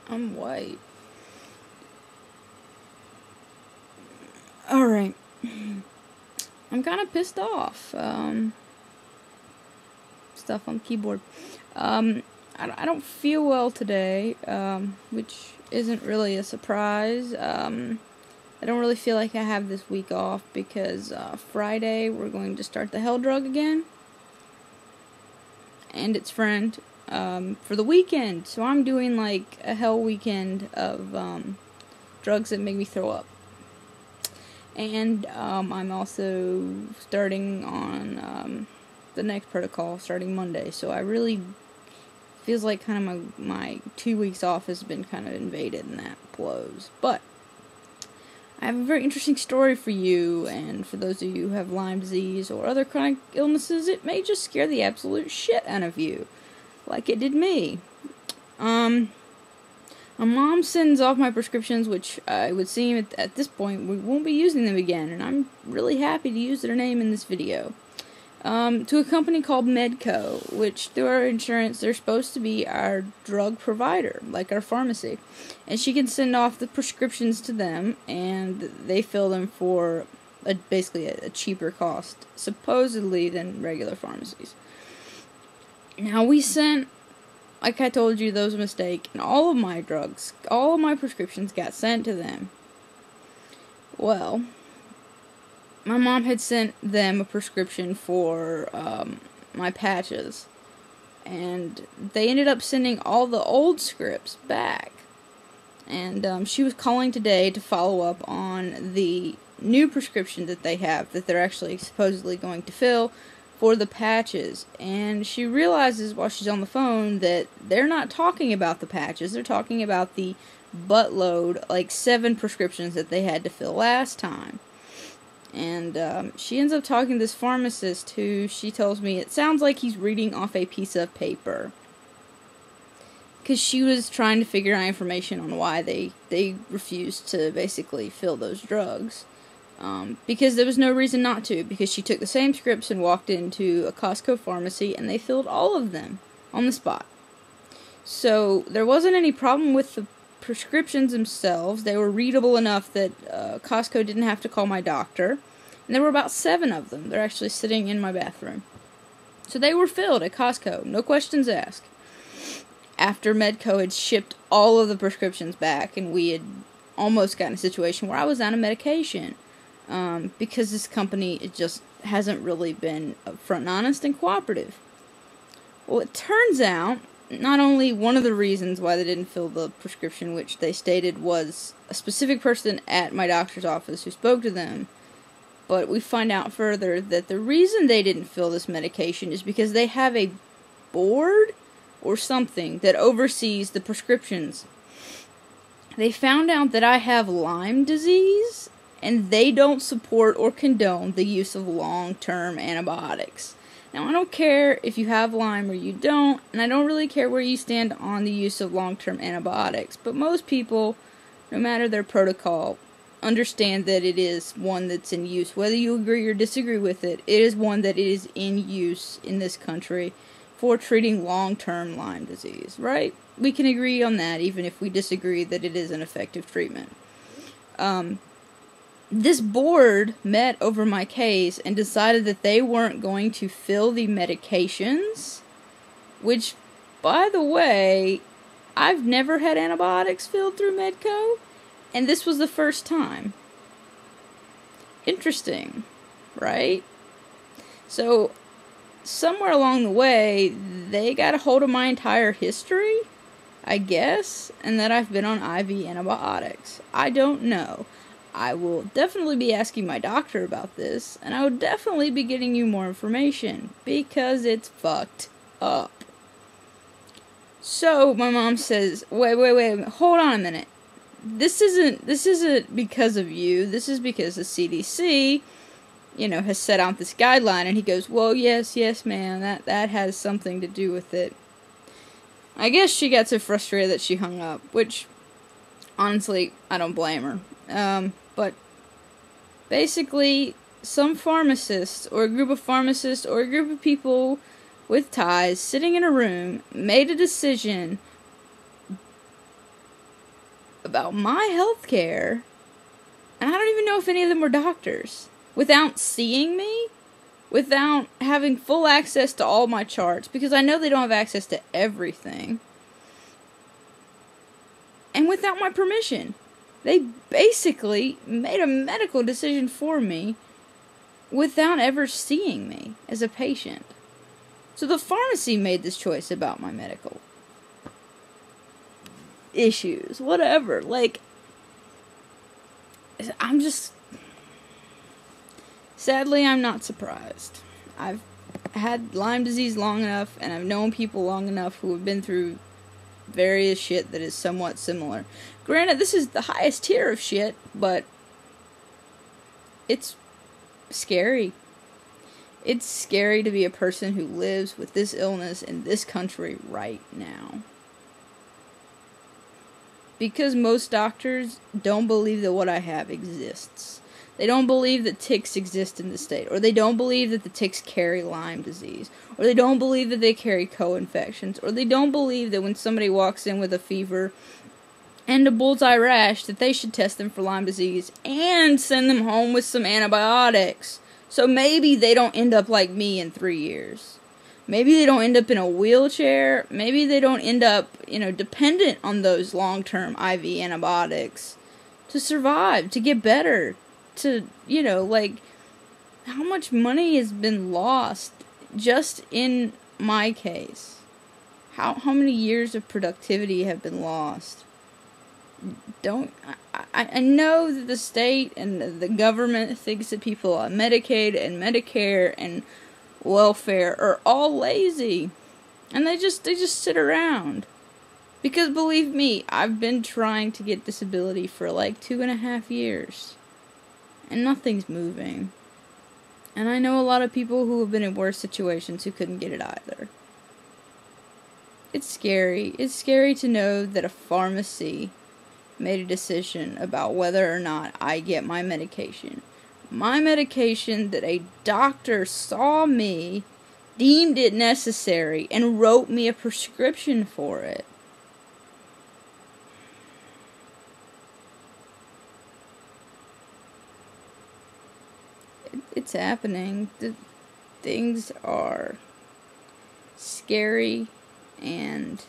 I'm white. Alright. I'm kind of pissed off. Stuff on the keyboard. I don't feel well today, which isn't really a surprise. I don't really feel like I have this week off because Friday we're going to start the hell drug again. And its friend for the weekend. So I'm doing like a hell weekend of drugs that make me throw up. And I'm also starting on the next protocol starting Monday. So I really feels like kind of my 2 weeks off has been kind of invaded, and that blows. But I have a very interesting story for you, and for those of you who have Lyme disease or other chronic illnesses, it may just scare the absolute shit out of you, like it did me. My mom sends off my prescriptions, which I would seem at this point we won't be using them again, and I'm really happy to use their name in this video. To a company called MEDCO, which through our insurance, they're supposed to be our drug provider, like our pharmacy. And she can send off the prescriptions to them, and they fill them for basically a cheaper cost, supposedly, than regular pharmacies. Now, we sent, like I told you, that was a mistake, and all of my drugs, all of my prescriptions got sent to them. Well, my mom had sent them a prescription for my patches, and they ended up sending all the old scripts back. And she was calling today to follow up on the new prescription that they have, that they're actually supposedly going to fill for the patches. And she realizes while she's on the phone that they're not talking about the patches, they're talking about the buttload, like 7 prescriptions that they had to fill last time. And she ends up talking to this pharmacist who, she tells me, it sounds like he's reading off a piece of paper. Because she was trying to figure out information on why they refused to basically fill those drugs. Because there was no reason not to. Because she took the same scripts and walked into a Costco pharmacy and they filled all of them on the spot. So there wasn't any problem with the prescriptions themselves. They were readable enough that Costco didn't have to call my doctor. And there were about 7 of them. They're actually sitting in my bathroom. So they were filled at Costco. No questions asked. After MEDCO had shipped all of the prescriptions back, and we had almost gotten a situation where I was out of medication. Because this company, it just hasn't really been upfront and honest and cooperative. Well, it turns out, not only one of the reasons why they didn't fill the prescription, which they stated was a specific person at my doctor's office who spoke to them, but we find out further that the reason they didn't fill this medication is because they have a board or something that oversees the prescriptions. They found out that I have Lyme disease, and they don't support or condone the use of long-term antibiotics. Now, I don't care if you have Lyme or you don't, and I don't really care where you stand on the use of long-term antibiotics, but most people, no matter their protocol, understand that it is one that's in use. Whether you agree or disagree with it, it is one that is in use in this country for treating long-term Lyme disease, right? We can agree on that, even if we disagree that it is an effective treatment. This board met over my case and decided that they weren't going to fill the medications, which, by the way, I've never had antibiotics filled through MEDCO, and this was the first time. Interesting, right? So, somewhere along the way, they got a hold of my entire history, I guess, and that I've been on IV antibiotics. I don't know. I will definitely be asking my doctor about this, and I will definitely be getting you more information, because it's fucked up. So, my mom says, wait, hold on a minute. This isn't because of you, this is because the CDC, has set out this guideline, and he goes, well, yes, ma'am, that has something to do with it. I guess she got so frustrated that she hung up, which, honestly, I don't blame her. But basically, some pharmacists, or a group of pharmacists, or a group of people with ties sitting in a room made a decision about my health care, and I don't even know if any of them were doctors, without seeing me, without having full access to all my charts, because I know they don't have access to everything, and without my permission. They basically made a medical decision for me without ever seeing me as a patient. So the pharmacy made this choice about my medical issues, whatever. Like, I'm just... Sadly, I'm not surprised. I've had Lyme disease long enough, and I've known people long enough who have been through various shit that is somewhat similar. Granted, this is the highest tier of shit, but it's scary. It's scary to be a person who lives with this illness in this country right now. Because most doctors don't believe that what I have exists. They don't believe that ticks exist in the state, or they don't believe that the ticks carry Lyme disease, or they don't believe that they carry co-infections, or they don't believe that when somebody walks in with a fever and a bullseye rash that they should test them for Lyme disease and send them home with some antibiotics. So maybe they don't end up like me in 3 years. Maybe they don't end up in a wheelchair. Maybe they don't end up, dependent on those long-term IV antibiotics to survive, to get better. To, how much money has been lost just in my case? How many years of productivity have been lost? I know that the state and the government thinks that people on Medicaid and Medicare and welfare are all lazy. And they just sit around. Because believe me, I've been trying to get disability for like 2.5 years. And nothing's moving. And I know a lot of people who have been in worse situations who couldn't get it either. It's scary. It's scary to know that a pharmacy made a decision about whether or not I get my medication. My medication that a doctor saw me, deemed it necessary, and wrote me a prescription for it. It's happening. Things are scary, and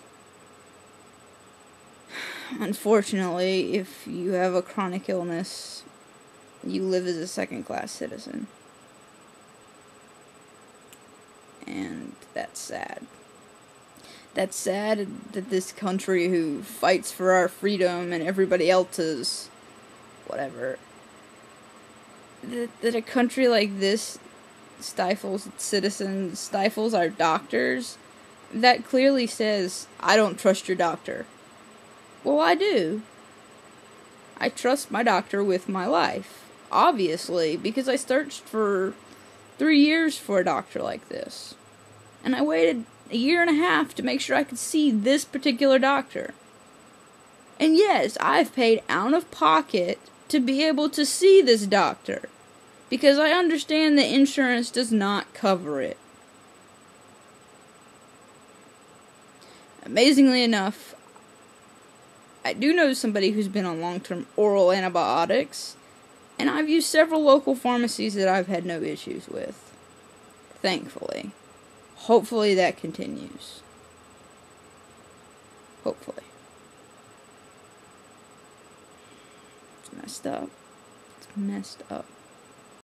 unfortunately, if you have a chronic illness, you live as a second-class citizen. And that's sad. That's sad that this country who fights for our freedom and everybody else's whatever, that a country like this stifles its citizens, stifles our doctors, that clearly says, I don't trust your doctor. Well, I do. I trust my doctor with my life. Obviously, because I searched for 3 years for a doctor like this. And I waited 1.5 years to make sure I could see this particular doctor. And yes, I've paid out of pocket to be able to see this doctor, because I understand that insurance does not cover it. Amazingly enough, I do know somebody who's been on long-term oral antibiotics, and I've used several local pharmacies that I've had no issues with. Thankfully. Hopefully that continues. Hopefully. It's messed up. It's messed up.